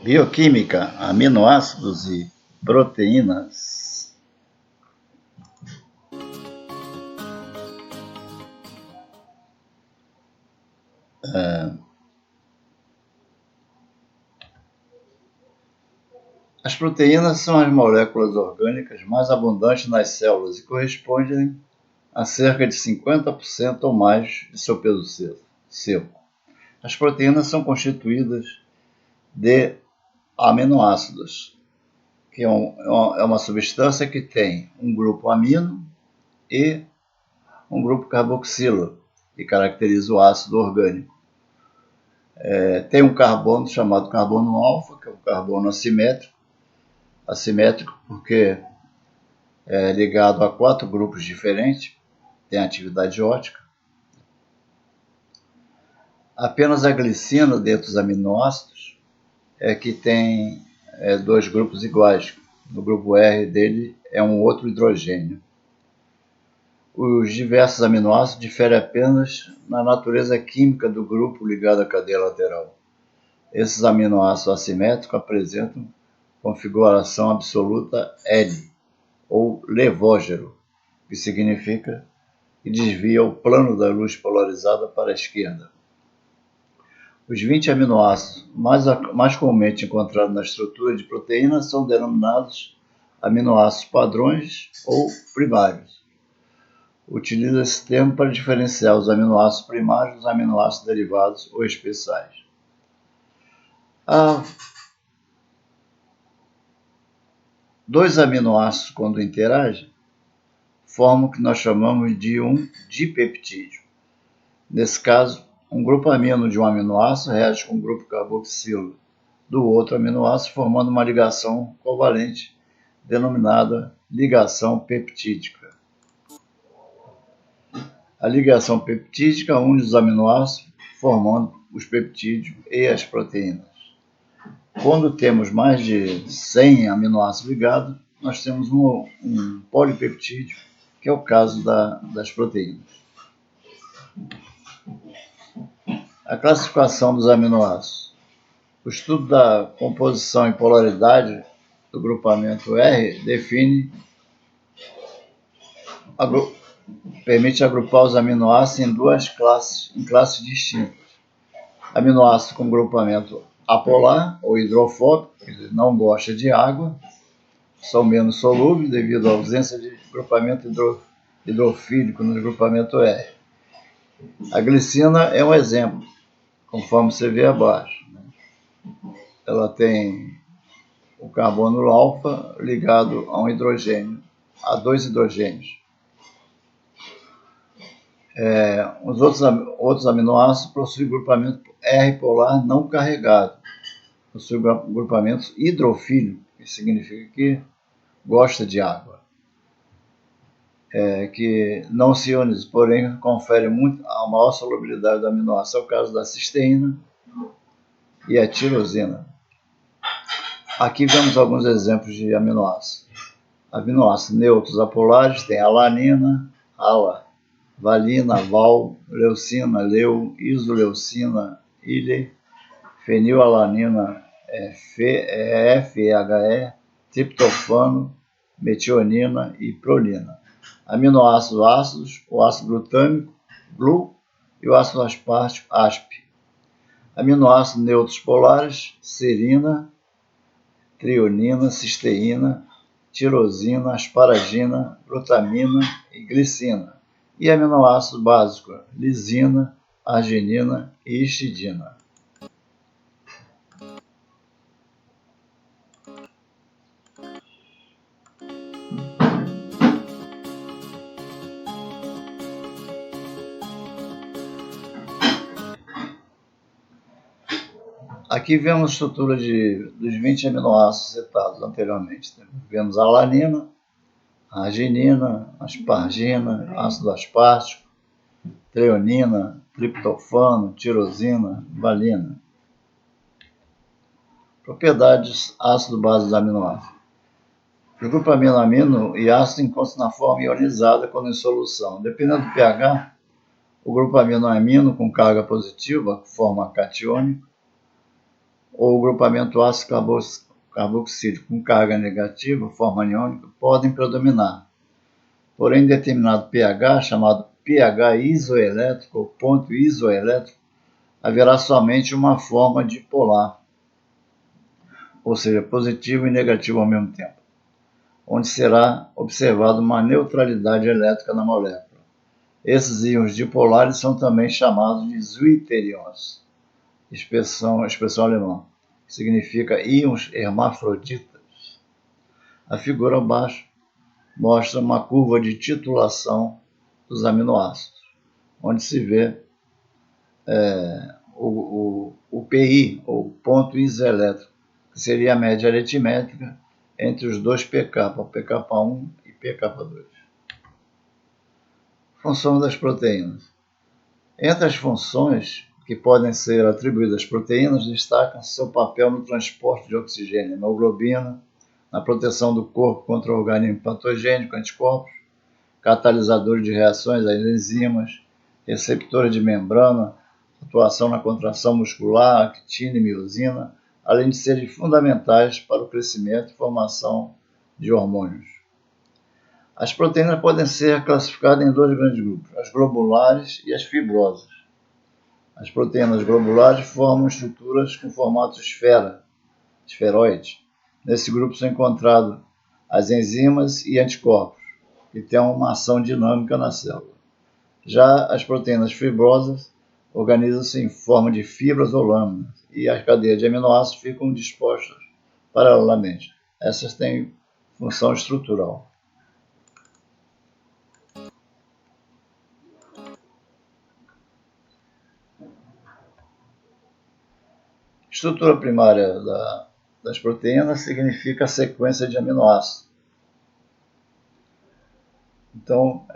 Bioquímica, aminoácidos e proteínas. As proteínas são as moléculas orgânicas mais abundantes nas células e correspondem a cerca de 50% ou mais de seu peso seco. As proteínas são constituídas de aminoácidos, que é uma substância que tem um grupo amino e um grupo carboxilo, que caracteriza o ácido orgânico. Tem um carbono chamado carbono alfa, que é um carbono assimétrico porque é ligado a 4 grupos diferentes, tem atividade ótica. Apenas a glicina dentro dos aminoácidos é que tem 2 grupos iguais. No grupo R dele é um outro hidrogênio. Os diversos aminoácidos diferem apenas na natureza química do grupo ligado à cadeia lateral. Esses aminoácidos assimétricos apresentam configuração absoluta L, ou levógero, que significa que desvia o plano da luz polarizada para a esquerda. Os 20 aminoácidos mais comumente encontrados na estrutura de proteínas são denominados aminoácidos padrões ou primários. Utiliza esse termo para diferenciar os aminoácidos primários dos aminoácidos derivados ou especiais. Dois aminoácidos, quando interagem, formam o que nós chamamos de um dipeptídeo. Nesse caso, um grupo amino de um aminoácido reage com um grupo carboxilo do outro aminoácido, formando uma ligação covalente denominada ligação peptídica. A ligação peptídica une os aminoácidos, formando os peptídeos e as proteínas. Quando temos mais de 100 aminoácidos ligados, nós temos um polipeptídeo, que é o caso das proteínas. A classificação dos aminoácidos. O estudo da composição e polaridade do grupamento R permite agrupar os aminoácidos em duas classes, distintas. Aminoácido com grupamento apolar ou hidrofóbico, ele não gosta de água, são menos solúveis devido à ausência de grupamento hidrofílico no grupamento R. A glicina é um exemplo, conforme você vê abaixo. Ela tem o carbono alfa ligado a um hidrogênio, a 2 hidrogênios. Os outros aminoácidos possuem grupamento R polar não carregado, possuem grupamentos hidrofílicos, que significa que gosta de água, que não se ioniza, porém confere muito a maior solubilidade do aminoácido. É o caso da cisteína e a tirosina. Aqui vemos alguns exemplos de aminoácidos. Aminoácidos neutros apolares tem alanina, ala, valina, val, leucina, leu, isoleucina, ile, fenilalanina, FeHe, triptofano, metionina e prolina. Aminoácidos ácidos, o ácido glutâmico, GLU, e o ácido aspartico, ASP. Aminoácidos neutros polares, serina, trionina, cisteína, tirosina, asparagina, glutamina e glicina. E aminoácidos básicos, lisina, arginina e histidina. Aqui vemos a estrutura dos 20 aminoácidos citados anteriormente. Vemos a alanina, a arginina, a aspargina, ácido aspartico, treonina, triptofano, tirosina, valina. Propriedades ácido-base dos aminoácidos. O grupo amino e ácido encontram-se na forma ionizada quando em solução. Dependendo do pH, o grupo amino com carga positiva, forma catiônica, ou o grupamento ácido carboxílico com carga negativa, forma aniônica, podem predominar. Porém, em determinado pH, chamado pH isoelétrico ou ponto isoelétrico, haverá somente uma forma dipolar, ou seja, positivo e negativo ao mesmo tempo, onde será observada uma neutralidade elétrica na molécula. Esses íons dipolares são também chamados de zwitterions, expressão alemã, que significa íons hermafroditas. A figura abaixo mostra uma curva de titulação dos aminoácidos, onde se vê o PI, ou ponto isoelétrico, que seria a média aritmética entre os dois pK, pK1 e pK2. Função das proteínas. Entre as funções que podem ser atribuídas às proteínas, destacam-se seu papel no transporte de oxigênio, hemoglobina, na proteção do corpo contra o organismo patogênico, anticorpos, catalisadores de reações às enzimas, receptores de membrana, atuação na contração muscular, actina e miosina, além de serem fundamentais para o crescimento e formação de hormônios. As proteínas podem ser classificadas em dois grandes grupos, as globulares e as fibrosas. As proteínas globulares formam estruturas com formato esferoide. Nesse grupo são encontrados as enzimas e anticorpos, que têm uma ação dinâmica na célula. Já as proteínas fibrosas organizam-se em forma de fibras ou lâminas, e as cadeias de aminoácidos ficam dispostas paralelamente. Essas têm função estrutural. Estrutura primária das proteínas significa a sequência de aminoácidos. Então,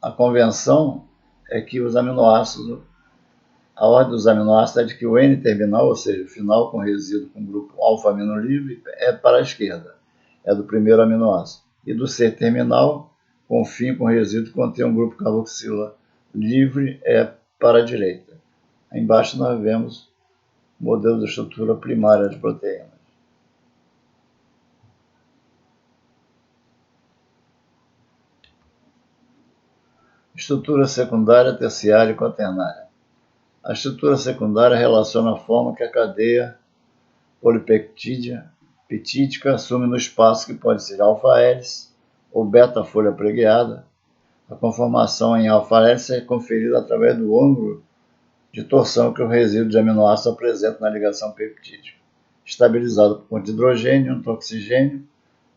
a convenção é que os aminoácidos, a ordem dos aminoácidos é de que o N-terminal, ou seja, o final com resíduo com grupo alfa-amino livre, é para a esquerda, é do primeiro aminoácido. E do C-terminal, com fim com resíduo que contém um grupo carboxila livre, é para a direita. Aí embaixo nós vemos o modelo de estrutura primária das proteínas. Estrutura secundária, terciária e quaternária. A estrutura secundária relaciona a forma que a cadeia polipeptídica assume no espaço, que pode ser alfa-hélice ou beta-folha pregueada. A conformação em alfa-hélice é conferida através do ângulo de torção que o resíduo de aminoácido apresenta na ligação peptídica, estabilizado por conta de hidrogênio, um oxigênio,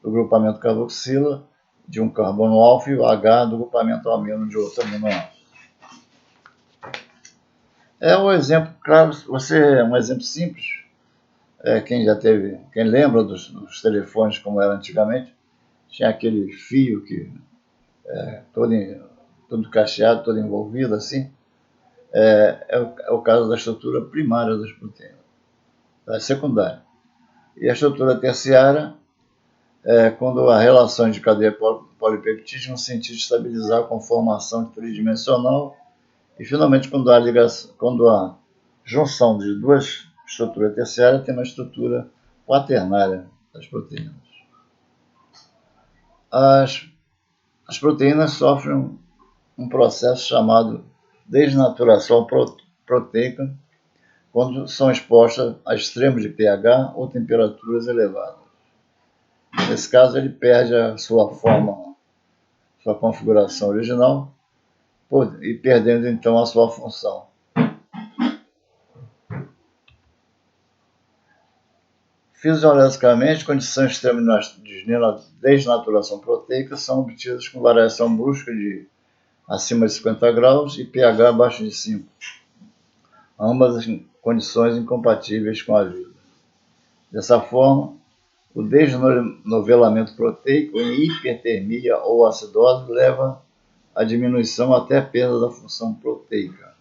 do grupamento carboxila, de um carbono alfa, e o H do grupamento amino de outro aminoácido. Um exemplo claro, um exemplo simples. Quem lembra dos telefones como era antigamente, tinha aquele fio que todo cacheado, todo envolvido assim. É o caso da estrutura primária das proteínas, da secundária. E a estrutura terciária quando a relação de cadeia polipeptídica no sentido de estabilizar a conformação tridimensional, e finalmente quando a junção de duas estruturas terciárias tem uma estrutura quaternária das proteínas. As proteínas sofrem um processo chamado desnaturação proteica quando são expostas a extremos de pH ou temperaturas elevadas. Nesse caso, ele perde a sua forma, sua configuração original, e perdendo então a sua função. Fisiologicamente, condições extremas de desnaturação proteica são obtidas com variação brusca de acima de 50 graus e pH abaixo de 5, ambas as condições incompatíveis com a vida. Dessa forma, o desnovelamento proteico em hipertermia ou acidose leva à diminuição até a perda da função proteica,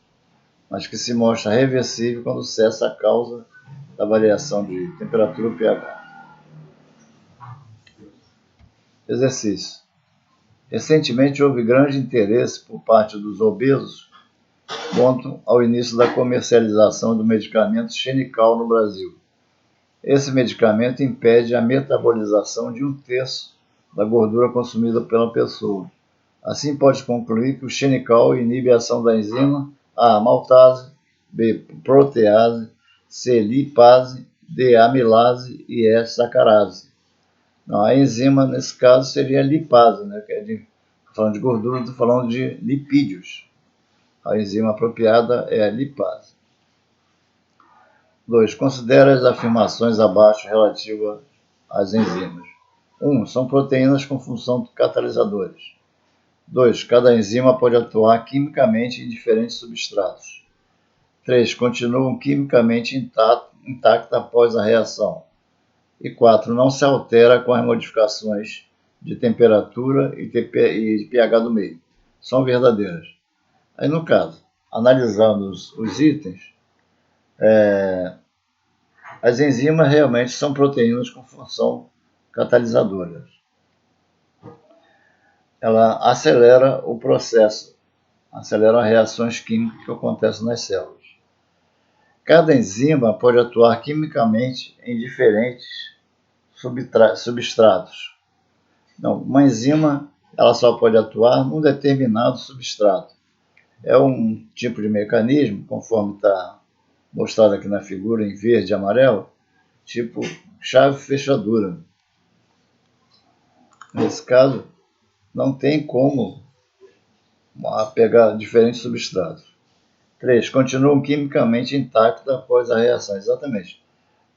mas que se mostra reversível quando cessa a causa da variação de temperatura e pH. Exercício. Recentemente houve grande interesse por parte dos obesos quanto ao início da comercialização do medicamento Xenical no Brasil, Esse medicamento impede a metabolização de 1/3 da gordura consumida pela pessoa. Assim, pode concluir que o xenical inibe a ação da enzima A. maltase, B. protease, C. lipase, D. amilase e E. sacarase. Não, a enzima, nesse caso, seria a lipase, né? Que é falando de gordura, estou falando de lipídios. A enzima apropriada é a lipase. 2. Considere as afirmações abaixo relativas às enzimas. 1. São proteínas com função de catalisadores. 2. Cada enzima pode atuar quimicamente em diferentes substratos. 3. Continuam quimicamente intacta após a reação. E 4. Não se altera com as modificações de temperatura e de pH do meio. São verdadeiras. Aí, no caso, analisando os itens, as enzimas realmente são proteínas com função catalisadora. Ela acelera o processo, acelera as reações químicas que acontecem nas células. Cada enzima pode atuar quimicamente em diferentes substratos. Não, uma enzima ela só pode atuar num determinado substrato. É um tipo de mecanismo, conforme está mostrado aqui na figura, em verde e amarelo, tipo chave-fechadura. Nesse caso, não tem como pegar diferentes substratos. 3. Continuam quimicamente intactas após a reação. Exatamente.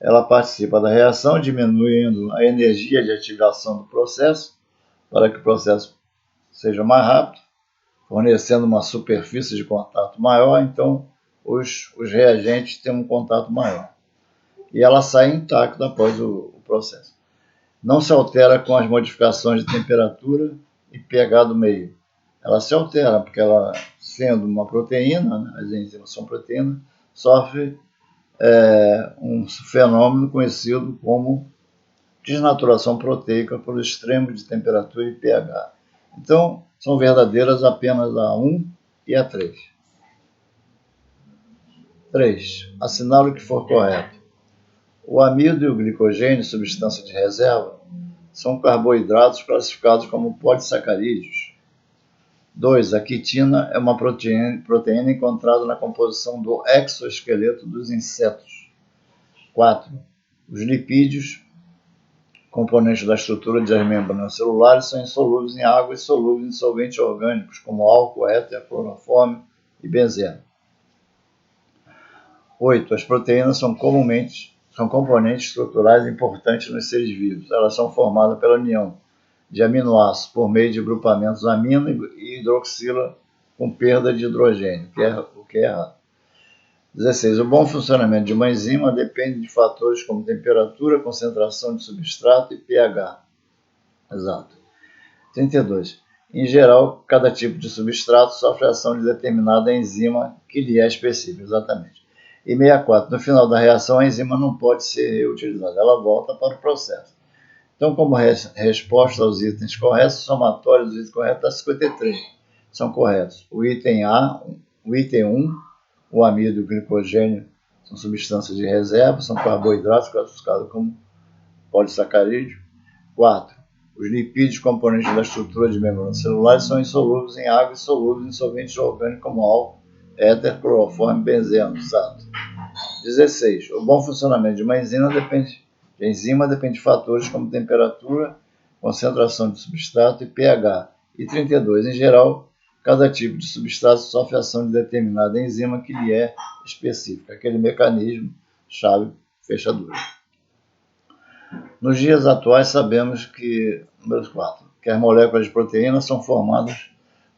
Ela participa da reação, diminuindo a energia de ativação do processo, para que o processo seja mais rápido, fornecendo uma superfície de contato maior, então os reagentes têm um contato maior. E ela sai intacta após o processo. Não se altera com as modificações de temperatura e pH do meio. Ela se altera, porque ela, sendo uma proteína, né, as enzimas são proteínas, sofre um fenômeno conhecido como desnaturação proteica por extremo de temperatura e pH. Então, são verdadeiras apenas a 1 e a 3. 3. Assinale o que for correto. O amido e o glicogênio, substância de reserva, são carboidratos classificados como polissacarídeos. 2. A quitina é uma proteína encontrada na composição do exoesqueleto dos insetos. 4. Os lipídios, componentes da estrutura das membranas celulares, são insolúveis em água e solúveis em solventes orgânicos, como álcool, éter, clorofórmio e benzeno. 8. As proteínas são componentes estruturais importantes nos seres vivos. Elas são formadas pela união de aminoácidos por meio de grupamentos amino e hidroxila com perda de hidrogênio, o que é errado. 16. O bom funcionamento de uma enzima depende de fatores como temperatura, concentração de substrato e pH. Exato. 32. Em geral, cada tipo de substrato sofre a ação de determinada enzima que lhe é específica. Exatamente. E 64. No final da reação, a enzima não pode ser reutilizada. Ela volta para o processo. Então, como resposta aos itens corretos, o somatório dos itens corretos dá 53. São corretos. O item 1, o amido e o glicogênio são substâncias de reserva, são carboidratos classificados como polissacarídeo. 4. Os lipídios, componentes da estrutura de membranas celulares, são insolúveis em água e solúveis em solventes orgânicos como álcool, éter, clorofórmio e benzeno. Exato. 16. O bom funcionamento de uma enzima depende de fatores como temperatura, concentração de substrato e pH. E 32. Em geral, cada tipo de substrato sofre a ação de determinada enzima que lhe é específica, aquele mecanismo chave-fechadura. Nos dias atuais, sabemos que, número 4, que as moléculas de proteína são formadas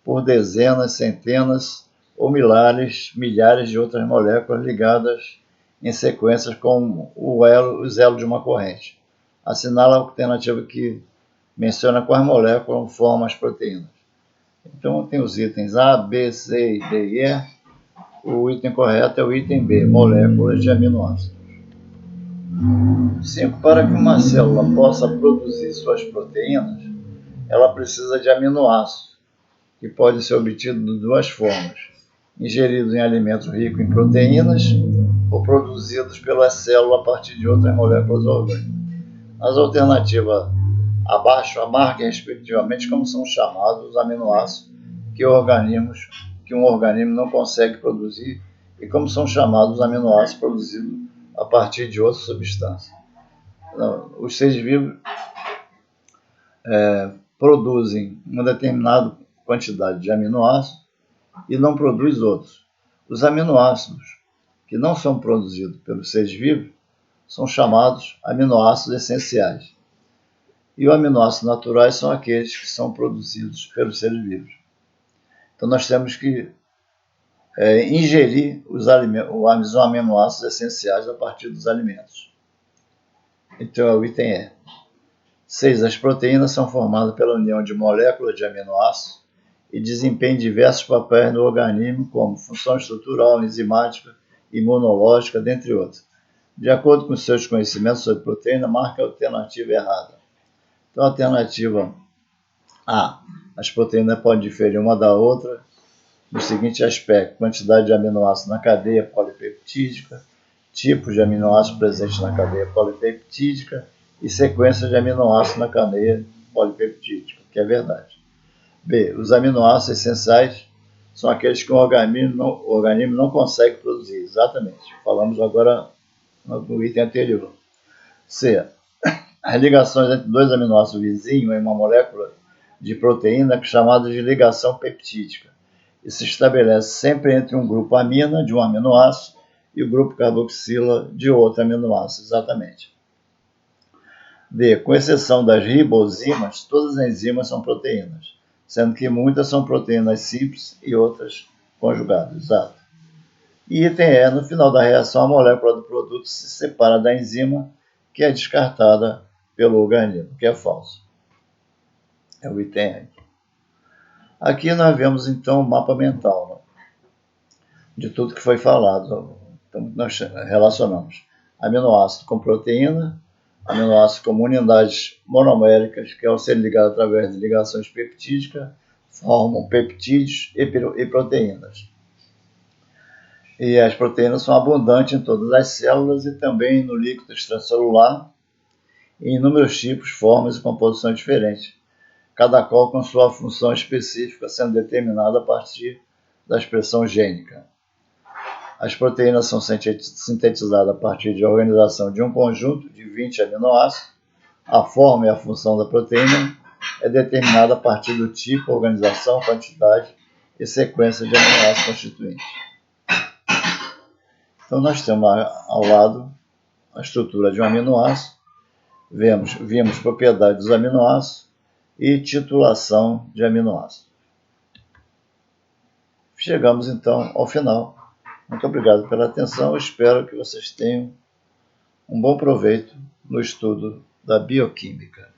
por dezenas, centenas ou milhares de outras moléculas ligadas em sequências com os elos de uma corrente. Assinala a alternativa que menciona quais moléculas formam as proteínas. Então, tem os itens A, B, C, D e E. O item correto é o item B, moléculas de aminoácidos. 5. Para que uma célula possa produzir suas proteínas, ela precisa de aminoácidos, que podem ser obtidos de duas formas: ingeridos em alimentos ricos em proteínas ou produzidos pela célula a partir de outras moléculas orgânicas. Nas alternativas abaixo, marquem respectivamente como são chamados os aminoácidos que um organismo não consegue produzir e como são chamados os aminoácidos produzidos a partir de outra substância. Os seres vivos produzem uma determinada quantidade de aminoácidos e não produzem outros. Os aminoácidos que não são produzidos pelos seres vivos são chamados aminoácidos essenciais. E os aminoácidos naturais são aqueles que são produzidos pelos seres vivos. Então nós temos que ingerir os aminoácidos essenciais a partir dos alimentos. Então é o item E. 6. As proteínas são formadas pela união de moléculas de aminoácidos e desempenham diversos papéis no organismo, como função estrutural, enzimática, imunológica, dentre outros. De acordo com seus conhecimentos sobre proteína, marque a alternativa errada. Então, a alternativa A. As proteínas podem diferir uma da outra no seguinte aspecto: quantidade de aminoácidos na cadeia polipeptídica, tipos de aminoácidos presentes na cadeia polipeptídica e sequência de aminoácidos na cadeia polipeptídica, que é verdade. B. Os aminoácidos essenciais são aqueles que o organismo não consegue produzir. Exatamente. Falamos agora no item anterior. C. As ligações entre dois aminoácidos vizinhos em uma molécula de proteína é chamada de ligação peptídica e se estabelece sempre entre um grupo amina de um aminoácido e o grupo carboxila de outro aminoácido. Exatamente. D. Com exceção das ribozimas, todas as enzimas são proteínas, sendo que muitas são proteínas simples e outras conjugadas. Exato. E item E. No final da reação, a molécula do produto se separa da enzima, que é descartada pelo organismo, que é falso. É o item E. Aqui nós vemos, então, o mapa mental, né, de tudo que foi falado. Então, nós relacionamos aminoácido com proteína, aminoácidos como unidades monoméricas, que ao serem ligados através de ligações peptídicas, formam peptídeos e proteínas. E as proteínas são abundantes em todas as células e também no líquido extracelular, em inúmeros tipos, formas e composições diferentes, cada qual com sua função específica sendo determinada a partir da expressão gênica. As proteínas são sintetizadas a partir de organização de um conjunto de 20 aminoácidos. A forma e a função da proteína é determinada a partir do tipo, organização, quantidade e sequência de aminoácidos constituintes. Então nós temos ao lado a estrutura de um aminoácido, vimos propriedades dos aminoácidos e titulação de aminoácidos. Chegamos então ao final. Muito obrigado pela atenção. Espero que vocês tenham um bom proveito no estudo da bioquímica.